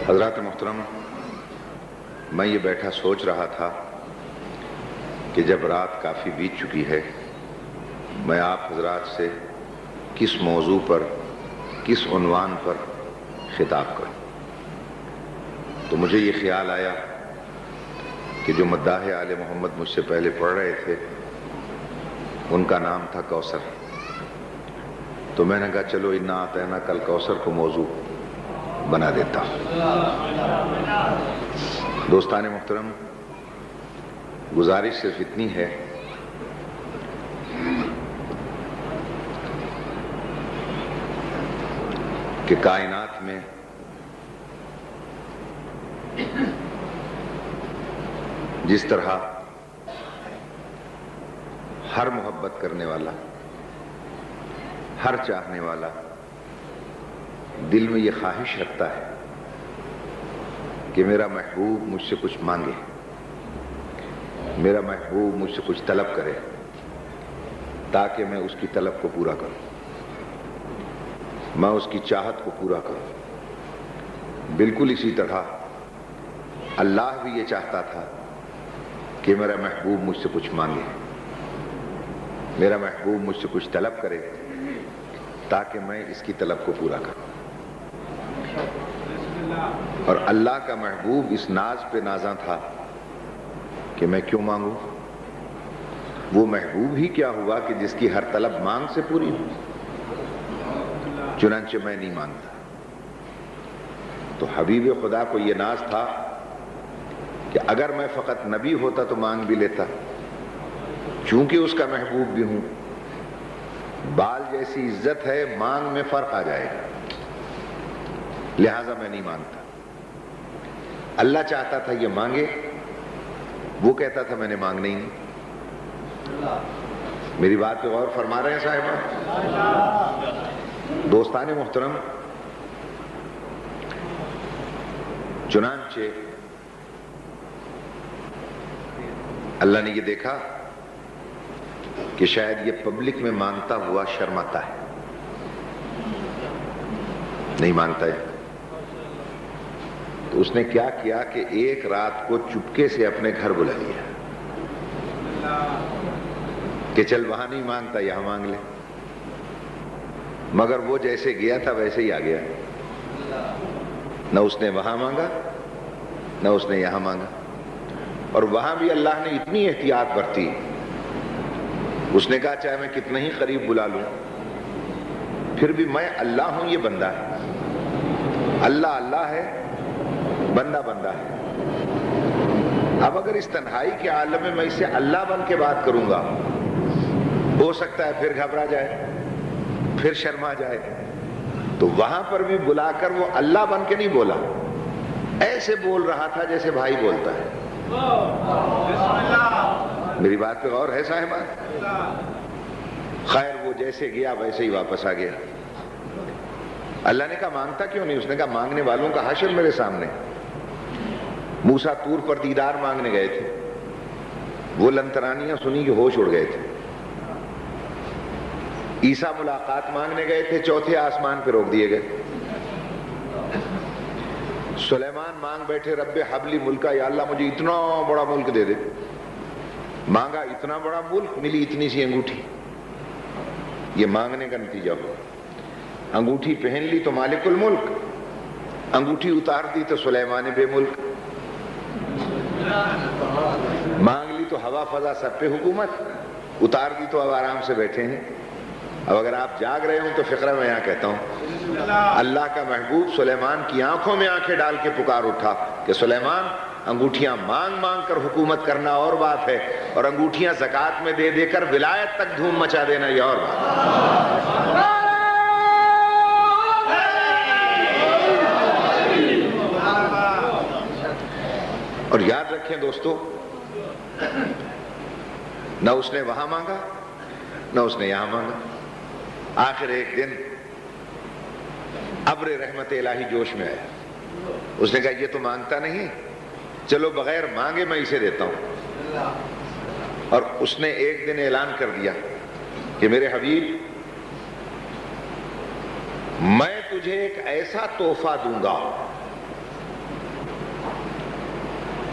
حضرات محترم، میں یہ بیٹھا سوچ رہا تھا کہ جب رات کافی بیت چکی ہے، میں آپ حضرات سے کس موضوع پر، کس عنوان پر خطاب کروں، تو مجھے یہ خیال آیا کہ جو مداح آل محمد مجھ سے پہلے پڑھ رہے تھے ان کا نام تھا کوثر، تو میں نے کہا چلو انا اعطیناک الکوثر کو موضوع بنا دیتا ہوں۔ دوستان محترم، گزارش صرف اتنی ہے کہ کائنات میں جس طرح ہر محبت کرنے والا، ہر چاہنے والا دل میں یہ خواہش رکھتا ہے کہ میرا محبوب مجھ سے کچھ مانگے، میرا محبوب مجھ سے کچھ طلب کرے تاکہ میں اس کی طلب کو پورا کروں، میں اس کی چاہت کو پورا کروں، بالکل اسی طرح اللہ بھی یہ چاہتا تھا کہ میرا محبوب مجھ سے کچھ مانگے، میرا محبوب مجھ سے کچھ طلب کرے تاکہ میں اس کی طلب کو پورا کروں۔ اور اللہ کا محبوب اس ناز پہ نازاں تھا کہ میں کیوں مانگوں؟ وہ محبوب ہی کیا ہوا کہ جس کی ہر طلب مانگ سے پوری ہو، چنانچہ میں نہیں مانگتا۔ تو حبیب خدا کو یہ ناز تھا کہ اگر میں فقط نبی ہوتا تو مانگ بھی لیتا، چونکہ اس کا محبوب بھی ہوں، بال جیسی عزت ہے، مانگ میں فرق آ جائے گا، لہذا میں نہیں مانگتا۔ اللہ چاہتا تھا یہ مانگے، وہ کہتا تھا میں نے مانگنا ہی نہیں۔ میری بات پہ غور فرما رہے ہیں صاحبان؟ دوستان محترم، چنانچہ اللہ نے یہ دیکھا کہ شاید یہ پبلک میں مانگتا ہوا شرماتا ہے، نہیں مانگتا ہے، تو اس نے کیا کیا کہ ایک رات کو چپکے سے اپنے گھر بلا لیا کہ چل وہاں نہیں مانگتا، یہاں مانگ لے۔ مگر وہ جیسے گیا تھا ویسے ہی آ گیا، نہ اس نے وہاں مانگا نہ اس نے یہاں مانگا، اور وہاں بھی اللہ نے اتنی احتیاط برتی، اس نے کہا چاہے میں کتنا ہی قریب بلا لوں پھر بھی میں اللہ ہوں، یہ بندہ ہے، اللہ اللہ ہے، بندہ بندہ ہے۔ اب اگر اس تنہائی کے عالم میں میں اسے اللہ بن کے بات کروں گا، ہو سکتا ہے پھر گھبرا جائے، پھر شرما جائے، تو وہاں پر بھی بلا کر وہ اللہ بن کے نہیں بولا، ایسے بول رہا تھا جیسے بھائی بولتا ہے۔ میری بات پہ غور ہے صاحبان؟ خیر وہ جیسے گیا ویسے ہی واپس آ گیا۔ اللہ نے کہا مانگتا کیوں نہیں؟ اس نے کہا مانگنے والوں کا حشر میرے سامنے۔ موسیٰ طور پر دیدار مانگنے گئے تھے، وہ لنترانیاں سنی کہ ہوش اڑ گئے تھے۔ عیسیٰ ملاقات مانگنے گئے تھے، چوتھے آسمان پہ روک دیے گئے۔ سلیمان مانگ بیٹھے رب حبلی ملکا، یا اللہ مجھے اتنا بڑا ملک دے دے، مانگا اتنا بڑا ملک، ملی اتنی سی انگوٹھی۔ یہ مانگنے کا نتیجہ ہوا۔ انگوٹھی پہن لی تو مالک الملک، انگوٹھی اتار دی تو سلیمان بے ملک، مانگ لی تو ہوا فضا سب پہ حکومت، اتار دی تو اب آرام سے بیٹھے ہیں۔ اب اگر آپ جاگ رہے ہوں تو فقرہ میں یہاں کہتا ہوں، اللہ کا محبوب سلیمان کی آنکھوں میں آنکھیں ڈال کے پکار اٹھا کہ سلیمان، انگوٹھیاں مانگ مانگ کر حکومت کرنا اور بات ہے، اور انگوٹھیاں زکوٰۃ میں دے دے کر ولایت تک دھوم مچا دینا یہ اور بات ہے۔ اور یاد رکھیں دوستو، نہ اس نے وہاں مانگا نہ اس نے یہاں مانگا۔ آخر ایک دن ابر رحمت الہی جوش میں آیا، اس نے کہا یہ تو مانگتا نہیں، چلو بغیر مانگے میں اسے دیتا ہوں۔ اور اس نے ایک دن اعلان کر دیا کہ میرے حبیب، میں تجھے ایک ایسا تحفہ دوں گا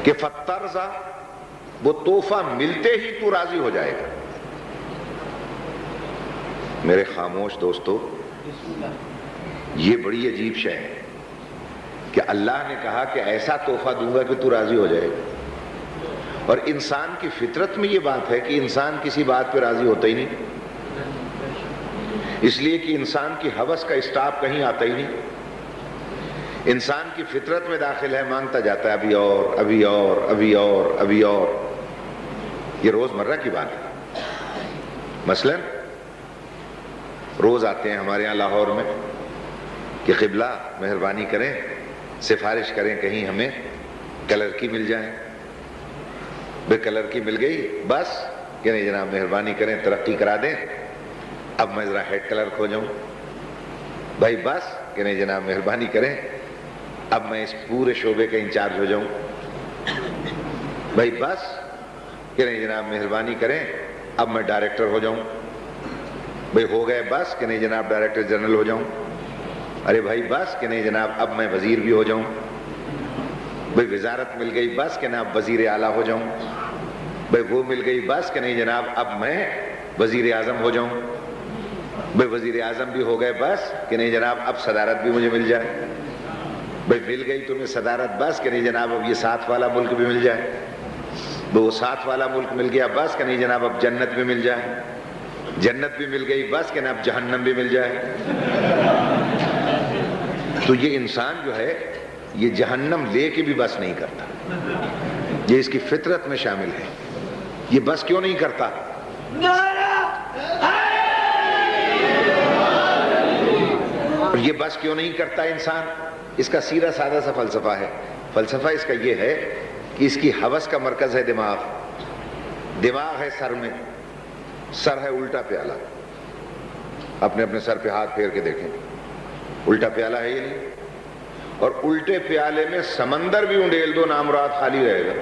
کہ فترضا، وہ تحفہ ملتے ہی تو راضی ہو جائے گا۔ میرے خاموش دوستو، یہ بڑی عجیب شے ہے کہ اللہ نے کہا کہ ایسا تحفہ دوں گا کہ تو راضی ہو جائے گا، اور انسان کی فطرت میں یہ بات ہے کہ انسان کسی بات پہ راضی ہوتا ہی نہیں، اس لیے کہ انسان کی ہوس کا اسٹاپ کہیں آتا ہی نہیں۔ انسان کی فطرت میں داخل ہے، مانگتا جاتا ہے ابھی اور ابھی اور ابھی اور ابھی اور۔ یہ روز مرہ کی بات ہے۔ مثلا روز آتے ہیں ہمارے یہاں لاہور میں کہ قبلہ مہربانی کریں، سفارش کریں کہیں ہمیں کلر کی مل جائے۔ بے کلر کی مل گئی بس کہ نہیں جناب مہربانی کریں ترقی کرا دیں، اب میں ذرا ہیڈ کلرک ہو جاؤں۔ بھائی بس کہ نہیں جناب مہربانی کریں اب میں اس پورے شعبے کا انچارج ہو جاؤں۔ بھائی بس کہ نہیں جناب مہربانی کریں اب میں ڈائریکٹر ہو جاؤں۔ بھائی ہو گئے بس کہ نہیں جناب ڈائریکٹر جنرل ہو جاؤں۔ ارے بھائی بس کہ نہیں جناب اب میں وزیر بھی ہو جاؤں۔ بھائی وزارت مل گئی بس کہ جناب وزیر اعلیٰ ہو جاؤں۔ بھائی وہ مل گئی بس کہ نہیں جناب اب میں وزیر اعظم ہو جاؤں۔ بھائی وزیر اعظم بھی ہو گئے بس کہ نہیں جناب اب صدارت بھی مجھے مل جائے۔ بھائی مل گئی تمہیں صدارت بس کہ نہیں جناب اب یہ 7 والا ملک بھی مل جائے۔ وہ 7 والا ملک مل گیا بس کہ نہیں جناب اب جنت بھی مل جائے۔ جنت بھی مل گئی بس کہ اب جہنم بھی مل جائے۔ تو یہ انسان جو ہے یہ جہنم لے کے بھی بس نہیں کرتا، یہ اس کی فطرت میں شامل ہے۔ یہ بس کیوں نہیں کرتا؟ اور یہ بس کیوں نہیں کرتا انسان؟ اس کا سیدھا سادہ سا فلسفہ ہے۔ فلسفہ اس کا یہ ہے کہ اس کی ہوس کا مرکز ہے دماغ۔ دماغ ہے سر میں، سر ہے الٹا پیالہ۔ اپنے اپنے سر پہ ہاتھ پھیر کے دیکھیں، الٹا پیالہ ہے یہ نہیں؟ اور الٹے پیالے میں سمندر بھی انڈیل دو نامراد خالی رہے گا۔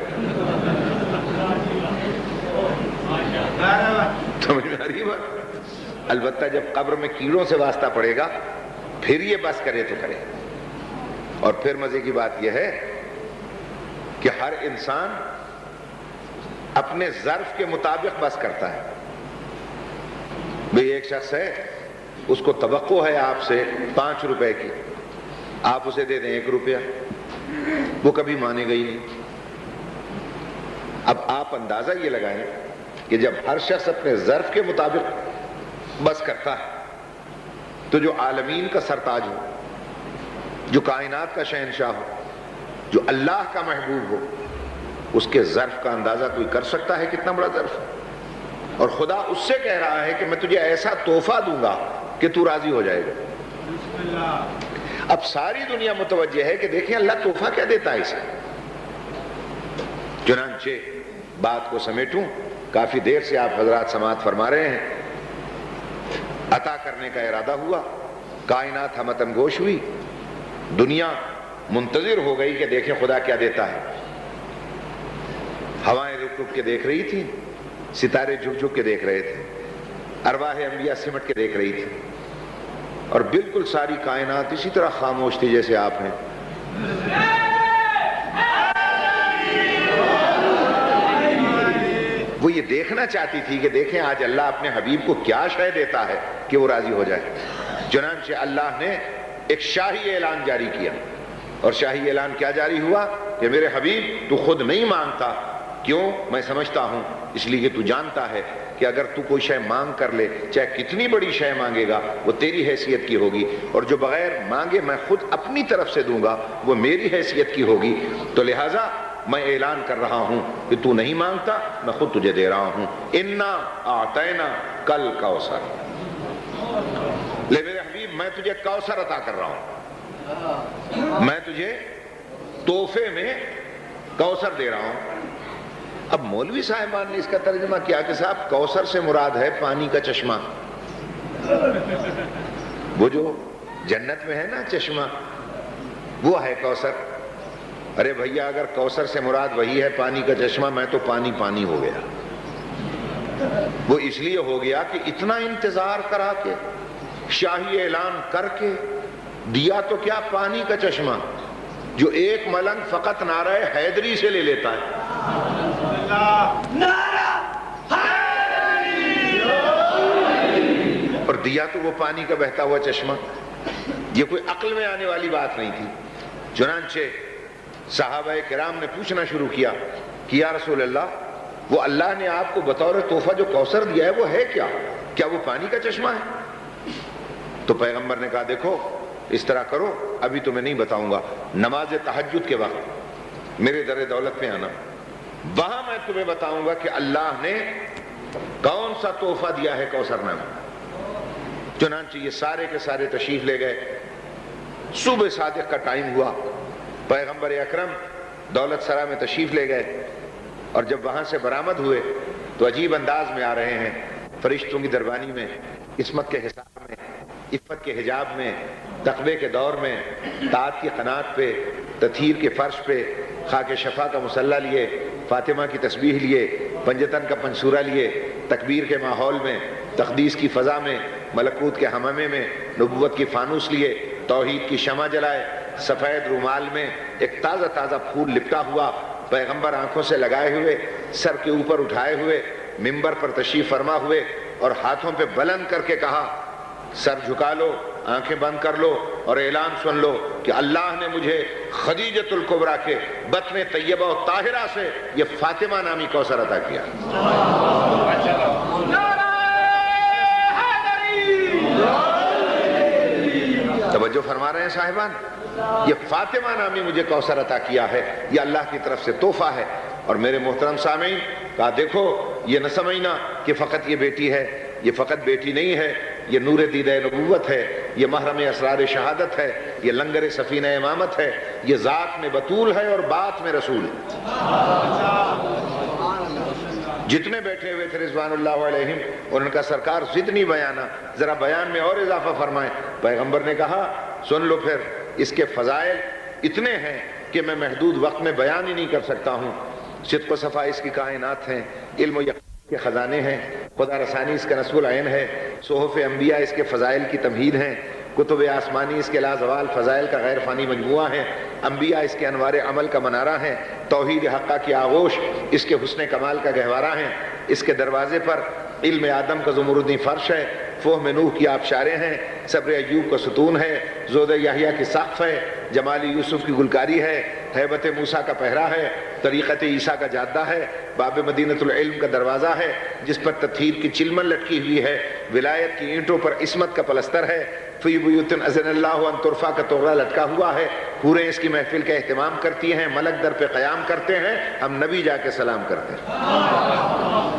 سمجھ میں آ رہی بات؟ البتہ جب قبر میں کیڑوں سے واسطہ پڑے گا پھر یہ بس کرے تو کرے۔ اور پھر مزے کی بات یہ ہے کہ ہر انسان اپنے ظرف کے مطابق بس کرتا ہے۔ بھئی ایک شخص ہے، اس کو توقع ہے آپ سے 5 روپے کی، آپ اسے دے دیں 1 روپیہ، وہ کبھی مانے گا ہی نہیں۔ اب آپ اندازہ یہ لگائیں کہ جب ہر شخص اپنے ظرف کے مطابق بس کرتا ہے تو جو عالمین کا سرتاج ہو، جو کائنات کا شہنشاہ ہو، جو اللہ کا محبوب ہو، اس کے ظرف کا اندازہ کوئی کر سکتا ہے کتنا بڑا ظرف ہے؟ اور خدا اس سے کہہ رہا ہے کہ میں تجھے ایسا تحفہ دوں گا کہ تو راضی ہو جائے گا۔ اب ساری دنیا متوجہ ہے کہ دیکھیں اللہ تحفہ کیا دیتا ہے اسے۔ چنانچہ بات کو سمیٹوں، کافی دیر سے آپ حضرات سماعت فرما رہے ہیں، عطا کرنے کا ارادہ ہوا، کائنات ہمتن گوش ہوئی، دنیا منتظر ہو گئی کہ دیکھیں خدا کیا دیتا ہے۔ ہوائیں رک رک کے دیکھ رہی تھی، ستارے جھک جھک کے دیکھ رہے تھے، ارواح انبیاء سمٹ کے دیکھ رہی تھی، اور بالکل ساری کائنات اسی طرح خاموش تھی جیسے آپ ہیں۔ وہ یہ دیکھنا چاہتی تھی کہ دیکھیں آج اللہ اپنے حبیب کو کیا شے دیتا ہے کہ وہ راضی ہو جائے۔ چنانچہ اللہ نے ایک شاہی اعلان جاری کیا، اور شاہی اعلان کیا جاری ہوا کہ میرے حبیب تو خود نہیں مانگتا، کیوں؟ میں سمجھتا ہوں، اس لیے کہ تو جانتا ہے کہ اگر تو کوئی شے مانگ کر لے، چاہے کتنی بڑی شے مانگے گا، وہ تیری حیثیت کی ہوگی، اور جو بغیر مانگے میں خود اپنی طرف سے دوں گا وہ میری حیثیت کی ہوگی۔ تو لہٰذا میں اعلان کر رہا ہوں کہ تو نہیں مانگتا، میں خود تجھے دے رہا ہوں۔ انا اعطینا کل کوثر، لے میرے حبیب میں تجھے کوثر عطا کر رہا ہوں، میں تجھے تحفے میں کوثر دے رہا ہوں۔ اب مولوی صاحبان نے اس کا ترجمہ کیا کہ صاحب کوثر سے مراد ہے پانی کا چشمہ، وہ جو جنت میں ہے نا چشمہ، وہ ہے کوثر۔ ارے بھیا اگر کوثر سے مراد وہی ہے پانی کا چشمہ، میں تو پانی پانی ہو گیا۔ وہ اس لیے ہو گیا کہ اتنا انتظار کرا کے شاہی اعلان کر کے دیا تو کیا پانی کا چشمہ، جو ایک ملنگ فقط نعرہ حیدری سے لے لیتا ہے. اور دیا تو وہ پانی کا بہتا ہوا چشمہ. یہ کوئی عقل میں آنے والی بات نہیں تھی. چنانچہ صحابہ کرام نے پوچھنا شروع کیا کہ یا رسول اللہ، وہ اللہ نے آپ کو بطور تحفہ جو کوثر دیا ہے وہ ہے کیا؟ کیا وہ پانی کا چشمہ ہے؟ تو پیغمبر نے کہا دیکھو اس طرح کرو، ابھی تمہیں نہیں بتاؤں گا، نماز تہجد کے وقت میرے در دولت پہ آنا، وہاں میں تمہیں بتاؤں گا کہ اللہ نے کون سا تحفہ دیا ہے کوثر نامہ. چنانچہ یہ سارے کے سارے تشریف لے گئے. صبح صادق کا ٹائم ہوا، پیغمبر اکرم دولت سرا میں تشریف لے گئے، اور جب وہاں سے برآمد ہوئے تو عجیب انداز میں آ رہے ہیں، فرشتوں کی دربانی میں، عصمت کے حساب میں، عفت کے حجاب میں، تقوی کے دور میں، طاعت کی قناعت پہ، تطہیر کے فرش پہ، خاک شفا کا مصلی لیے، فاطمہ کی تسبیح لیے، پنجتن کا پنسورہ لیے، تکبیر کے ماحول میں، تقدیس کی فضا میں، ملکوت کے حمامے میں، نبوت کی فانوس لیے، توحید کی شمع جلائے، سفید رومال میں ایک تازہ تازہ پھول لپٹا ہوا پیغمبر آنکھوں سے لگائے ہوئے، سر کے اوپر اٹھائے ہوئے منبر پر تشریف فرما ہوئے، اور ہاتھوں پہ بلند کر کے کہا سر جھکا لو، آنکھیں بند کر لو اور اعلان سن لو کہ اللہ نے مجھے خدیجۃ الکبریٰ کے بطن طیبہ و طاہرہ سے یہ فاطمہ نامی کوثر عطا کیا. توجہ فرما رہے ہیں صاحبان، یہ فاطمہ نامی مجھے کوثر عطا کیا ہے، یہ اللہ کی طرف سے تحفہ ہے. اور میرے محترم سامعین، کہا دیکھو یہ نہ سمجھنا کہ فقط یہ بیٹی ہے، یہ فقط بیٹی نہیں ہے، یہ نور دیدہ نبوت ہے، یہ محرم اسرار شہادت ہے، یہ لنگر سفینہ امامت ہے، یہ ذات میں بطول ہے اور بات میں رسول ہے. جتنے بیٹھے ہوئے تھے رضوان اللہ علیہم، اور ان کا سرکار زدنی بیانہ، ذرا بیان میں اور اضافہ فرمائیں. پیغمبر نے کہا سن لو پھر، اس کے فضائل اتنے ہیں کہ میں محدود وقت میں بیان ہی نہیں کر سکتا ہوں. صدق و صفا اس کی کائنات ہیں، علم و یقین کے خزانے ہیں، خدا رسانی اس کا نصب العین ہے، صحف انبیاء اس کے فضائل کی تمہید ہیں، کتب آسمانی اس کے لازوال فضائل کا غیر فانی مجموعہ ہے، انبیاء اس کے انوار عمل کا منارہ ہیں، توحید حقہ کی آغوش اس کے حسن کمال کا گہوارہ ہیں. اس کے دروازے پر علم آدم کا زمردی فرش ہے، فہم نوح کی آبشاریں ہیں، صبر ایوب کا ستون ہے، زود یحییٰ کی سقف ہے، جمال یوسف کی گلکاری ہے، ہیبت موسیٰ کا پہرا ہے، طریقت عیسیٰ کا جادہ ہے، باب مدینۃ العلم کا دروازہ ہے جس پر تطہیر کی چلمن لٹکی ہوئی ہے، ولایت کی اینٹوں پر عصمت کا پلستر ہے، فی بیوت اذن اللہ ان ترفع کا توغرا لٹکا ہوا ہے، حوریں اس کی محفل کا اہتمام کرتی ہیں، ملک در پہ قیام کرتے ہیں، ہم نبی جا کے سلام کرتے ہیں.